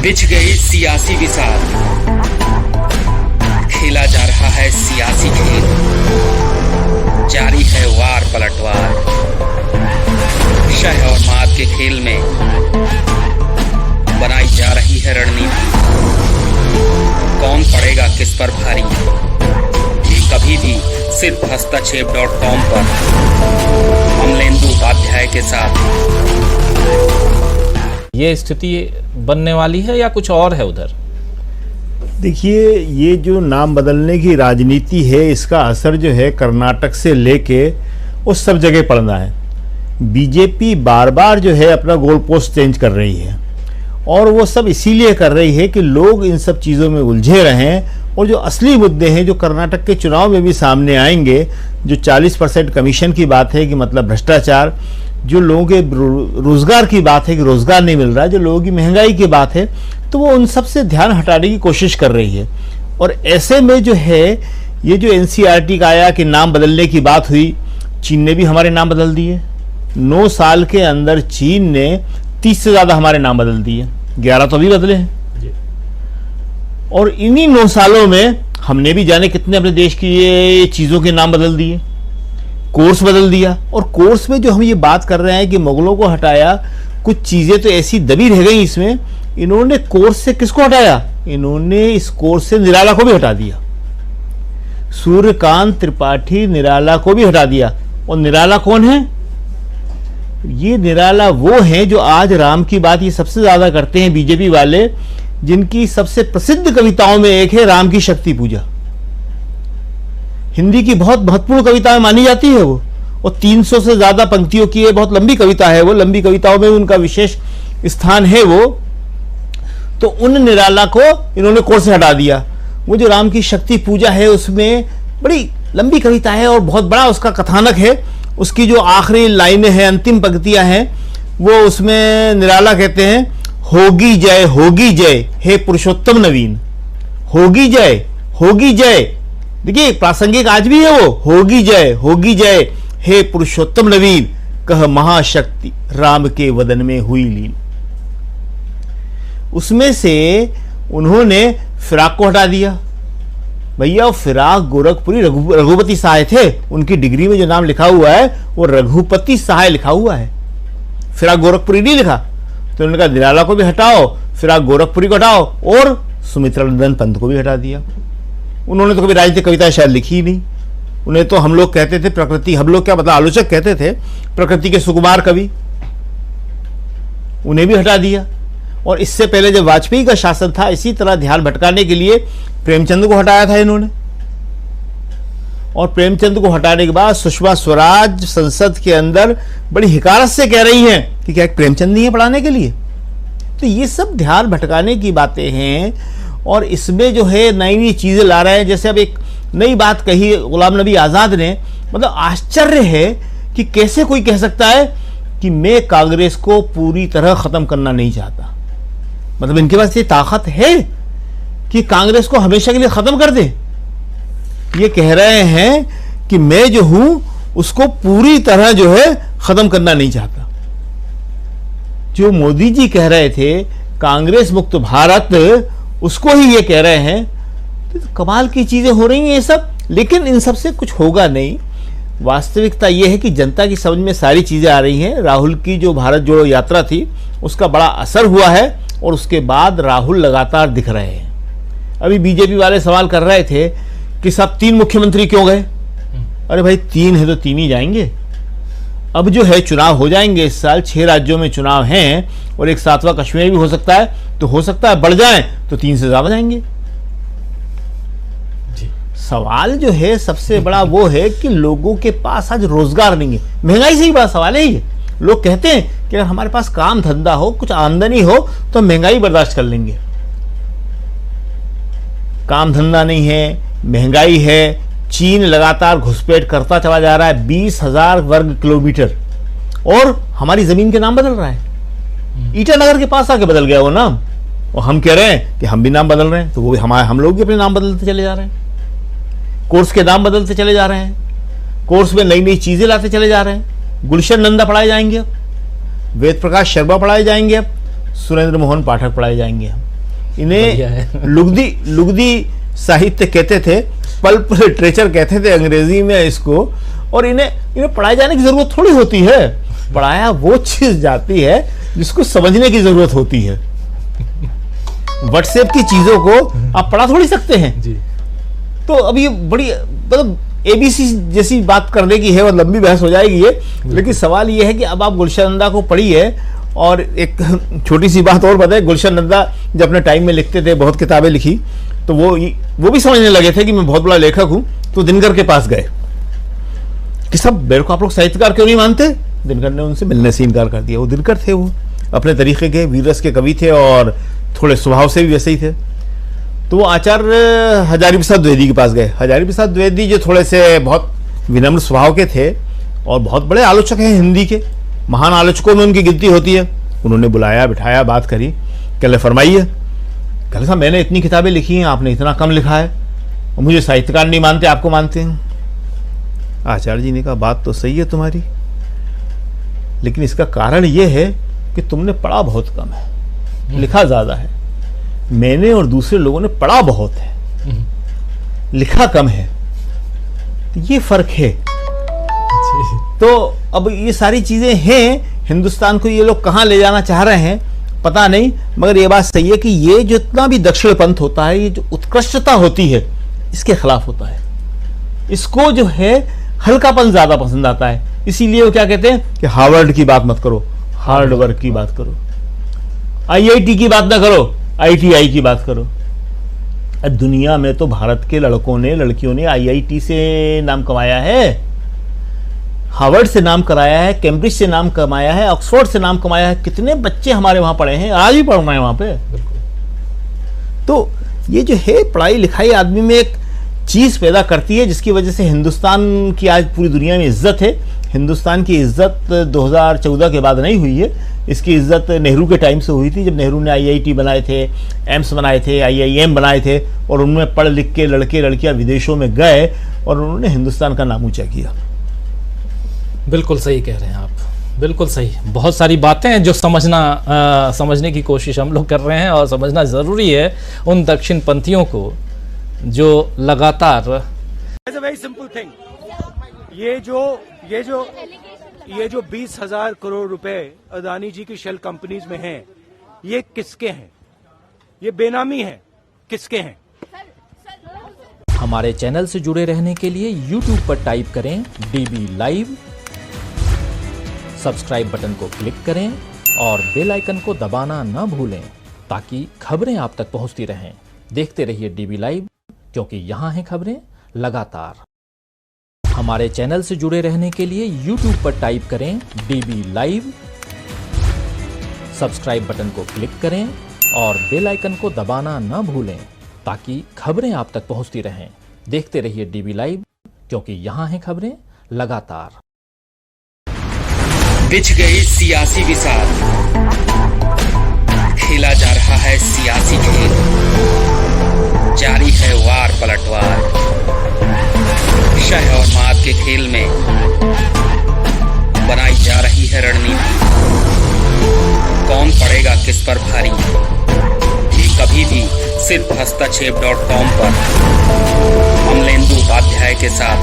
बिछ गई सियासी विसार, खेला जा रहा है सियासी खेल, जारी है वार पलटवार। शह और मात के खेल में बनाई जा रही है रणनीति, कौन पड़ेगा किस पर भारी, ये कभी भी सिर्फ हस्तक्षेप.com पर अमलेंदु उपाध्याय के साथ। ये स्थिति बनने वाली है या कुछ और है उधर? देखिए, ये जो नाम बदलने की राजनीति है, इसका असर जो है कर्नाटक से लेके वो सब जगह पड़ना है। बीजेपी बार बार जो है अपना गोल पोस्ट चेंज कर रही है, और वो सब इसीलिए कर रही है कि लोग इन सब चीज़ों में उलझे रहें, और जो असली मुद्दे हैं जो कर्नाटक के चुनाव में भी सामने आएंगे, जो 40% कमीशन की बात है कि मतलब भ्रष्टाचार, जो लोगों के रोजगार की बात है कि रोजगार नहीं मिल रहा है, जो लोगों की महंगाई की बात है, तो वो उन सब से ध्यान हटाने की कोशिश कर रही है। और ऐसे में जो है ये जो एनसीईआरटी का आया कि नाम बदलने की बात हुई, चीन ने भी हमारे नाम बदल दिए। 9 साल के अंदर चीन ने 30 से ज़्यादा हमारे नाम बदल दिए, 11 तो अभी बदले हैं। और इन्हीं 9 सालों में हमने भी जाने कितने अपने देश की ये चीज़ों के नाम बदल दिए, कोर्स बदल दिया। और कोर्स में जो हम ये बात कर रहे हैं कि मुगलों को हटाया, कुछ चीज़ें तो ऐसी दबी रह गई इसमें। इन्होंने कोर्स से किसको हटाया? इन्होंने इस कोर्स से निराला को भी हटा दिया, सूर्यकांत त्रिपाठी निराला को भी हटा दिया। और निराला कौन है? ये निराला वो हैं जो आज राम की बात ये सबसे ज्यादा करते हैं बीजेपी वाले, जिनकी सबसे प्रसिद्ध कविताओं में एक है राम की शक्ति पूजा। हिंदी की बहुत महत्वपूर्ण कविता मानी जाती है वो, और 300 से ज्यादा पंक्तियों की है, बहुत लंबी कविता है वो, लंबी कविताओं में उनका विशेष स्थान है वो। तो उन निराला को इन्होंने कोर्स से हटा दिया। वो जो राम की शक्ति पूजा है उसमें बड़ी लंबी कविता है और बहुत बड़ा उसका कथानक है। उसकी जो आखिरी लाइनें हैं, अंतिम पंक्तियां हैं, वो उसमें निराला कहते हैं, होगी जय हे पुरुषोत्तम नवीन, होगी जय। देखिए प्रासंगिक आज भी है वो, होगी जय हे पुरुषोत्तम नवीन, कह महाशक्ति राम के वदन में हुई लीन। उसमें से उन्होंने फिराक को हटा दिया। भैया फिराक गोरखपुरी रघुपति सहाय थे, उनकी डिग्री में जो नाम लिखा हुआ है वो रघुपति सहाय लिखा हुआ है, फिराक गोरखपुरी नहीं लिखा। तो उन्होंने कहा निराला को भी हटाओ, फिराक गोरखपुरी को हटाओ, और सुमित्रा नंदन पंत को भी हटा दिया। उन्होंने तो कभी राजनीतिक कविता शायद लिखी ही नहीं। उन्हें तो हम लोग कहते थे प्रकृति, हम लोग क्या मतलब आलोचक कहते थे, प्रकृति के सुकुमार कवि, उन्हें भी हटा दिया। और इससे पहले जब वाजपेयी का शासन था, इसी तरह ध्यान भटकाने के लिए प्रेमचंद को हटाया था इन्होंने। और प्रेमचंद को हटाने के बाद सुषमा स्वराज संसद के अंदर बड़ी हिकारत से कह रही हैं कि क्या प्रेमचंद नहीं है पढ़ाने के लिए। तो ये सब ध्यान भटकाने की बातें हैं, और इसमें जो है नई नई चीजें ला रहे हैं। जैसे अब एक नई बात कही गुलाम नबी आजाद ने, मतलब आश्चर्य है कि कैसे कोई कह सकता है कि मैं कांग्रेस को पूरी तरह खत्म करना नहीं चाहता। मतलब इनके पास ये ताकत है कि कांग्रेस को हमेशा के लिए खत्म कर दे। ये कह रहे हैं कि मैं जो हूं उसको पूरी तरह जो है खत्म करना नहीं चाहता। जो मोदी जी कह रहे थे कांग्रेस मुक्त भारत, उसको ही ये कह रहे हैं। तो कमाल की चीजें हो रही हैं ये सब, लेकिन इन सब से कुछ होगा नहीं। वास्तविकता ये है कि जनता की समझ में सारी चीजें आ रही हैं। राहुल की जो भारत जोड़ो यात्रा थी उसका बड़ा असर हुआ है, और उसके बाद राहुल लगातार दिख रहे हैं। अभी बीजेपी वाले सवाल कर रहे थे कि सब 3 मुख्यमंत्री क्यों गए? अरे भाई 3 है तो 3 ही जाएंगे। अब जो है चुनाव हो जाएंगे इस साल, 6 राज्यों में चुनाव हैं, और एक 7वां कश्मीर भी हो सकता है, तो हो सकता है बढ़ जाए तो 3 से ज्यादा जाएंगे। सवाल जो है सबसे बड़ा वो है कि लोगों के पास आज रोजगार नहीं है। महंगाई से ही बड़ा सवाल है ये। लोग कहते हैं कि अगर हमारे पास काम धंधा हो, कुछ आमदनी हो, तो महंगाई बर्दाश्त कर लेंगे। काम धंधा नहीं है, महंगाई है, चीन लगातार घुसपैठ करता चला जा रहा है, 20,000 वर्ग किलोमीटर, और हमारी जमीन के नाम बदल रहा है। ईटानगर के पास आके बदल गया वो नाम, और हम कह रहे हैं कि हम भी नाम बदल रहे हैं, तो वो हम लोग भी अपने नाम बदलते चले जा रहे हैं। कोर्स के नाम बदलते चले जा रहे हैं, कोर्स में नई नई चीजें लाते चले जा रहे हैं। गुलशन नंदा पढ़ाए जाएंगे, अब वेद प्रकाश शर्मा पढ़ाए जाएंगे, अब सुरेंद्र मोहन पाठक पढ़ाए जाएंगे। बढ़िया है। इन्हें लुगदी साहित्य कहते थे, पल्प लिटरेचर कहते थे अंग्रेजी में इसको। और इन्हें पढ़ाए जाने की जरूरत थोड़ी होती है, पढ़ाया वो चीज जाती है जिसको समझने की जरूरत होती है। व्हाट्सएप की चीजों को आप पढ़ा थोड़ी सकते हैं जी। तो अभी बड़ी मतलब एबीसी जैसी बात करने की है और लंबी बहस हो जाएगी ये। लेकिन सवाल ये है कि अब आप गुलशन नंदा को पढ़िए। और एक छोटी सी बात और बताए, गुलशन नंदा जब अपने टाइम में लिखते थे, बहुत किताबें लिखी, तो वो भी समझने लगे थे कि मैं बहुत बड़ा लेखक हूं, तो दिनकर के पास गए कि सब मेरे को आप लोग साहित्यकार क्यों नहीं मानते। दिनकर ने उनसे मिलने से इनकार कर दिया। वो दिनकर थे, वो अपने तरीके के वीररस के कवि थे और थोड़े स्वभाव से भी वैसे ही थे। तो वो आचार्य हजारी प्रसाद द्विवेदी के पास गए। हजारी प्रसाद द्विवेदी जो थोड़े से बहुत विनम्र स्वभाव के थे और बहुत बड़े आलोचक हैं, हिंदी के महान आलोचकों में उनकी गिनती होती है। उन्होंने बुलाया, बिठाया, बात करी, कहले फरमाइए। कहले साहब मैंने इतनी किताबें लिखी हैं, आपने इतना कम लिखा है और मुझे साहित्यकार नहीं मानते, आपको मानते हैं। आचार्य जी ने कहा बात तो सही है तुम्हारी, लेकिन इसका कारण यह है कि तुमने पढ़ा बहुत कम है, लिखा ज्यादा है। मैंने और दूसरे लोगों ने पढ़ा बहुत है, लिखा कम है, तो ये फर्क है। तो अब ये सारी चीजें हैं, हिंदुस्तान को ये लोग कहां ले जाना चाह रहे हैं पता नहीं, मगर ये बात सही है कि ये जितना भी दक्षिण पंथ होता है, ये जो उत्कृष्टता होती है, इसके खिलाफ होता है। इसको जो है हल्कापन ज्यादा पसंद आता है। इसीलिए वो क्या कहते हैं कि हार्वर्ड की बात मत करो, हार्ड वर्क की बात करो, आईआईटी की बात ना करो, आईटीआई की बात करो। दुनिया में तो भारत के लड़कों ने, लड़कियों ने आईआईटी से नाम कमाया है, हार्वर्ड से नाम कराया है, कैम्ब्रिज से नाम कमाया है, ऑक्सफोर्ड से नाम कमाया है। कितने बच्चे हमारे वहां पढ़े हैं, आज भी पढ़ रहे हैं वहां पे। तो ये जो है पढ़ाई लिखाई आदमी में एक चीज पैदा करती है जिसकी वजह से हिंदुस्तान की आज पूरी दुनिया में इज्जत है। हिंदुस्तान की इज्जत 2014 के बाद नहीं हुई है, इसकी इज्जत नेहरू के टाइम से हुई थी, जब नेहरू ने आईआईटी बनाए थे, एम्स बनाए थे, आईआईएम बनाए थे, और उनमें पढ़ लिख के लड़के लड़कियां विदेशों में गए और उन्होंने हिंदुस्तान का नाम ऊंचा किया। बिल्कुल सही कह रहे हैं आप, बिल्कुल सही। बहुत सारी बातें हैं जो समझने की कोशिश हम लोग कर रहे हैं और समझना ज़रूरी है उन दक्षिण पंथियों को जो लगातार। It's a very simple thing. ये जो 20,000 करोड़ रुपए अदानी जी की शेल कंपनीज में हैं, ये किसके हैं? ये बेनामी है, किसके हैं? हमारे चैनल से जुड़े रहने के लिए YouTube पर टाइप करें DB लाइव, सब्सक्राइब बटन को क्लिक करें और बेल आइकन को दबाना न भूलें ताकि खबरें आप तक पहुंचती रहें। देखते रहिए DB लाइव, क्योंकि यहाँ हैं खबरें लगातार। हमारे चैनल से जुड़े रहने के लिए YouTube पर टाइप करें DB लाइव, सब्सक्राइब बटन को क्लिक करें और बेल आइकन को दबाना न भूलें ताकि खबरें आप तक पहुंचती रहें। देखते रहिए DB लाइव, क्योंकि यहाँ हैं खबरें लगातार। बिछ गई सियासी विसार, खेला जा रहा है सियासी खेल, जारी है वार पलटवार। शह और मात के खेल में बनाई जा रही है रणनीति, कौन पड़ेगा किस पर भारी, ये कभी भी सिर्फ hastachep.com पर अमलेंदु उपाध्याय के साथ।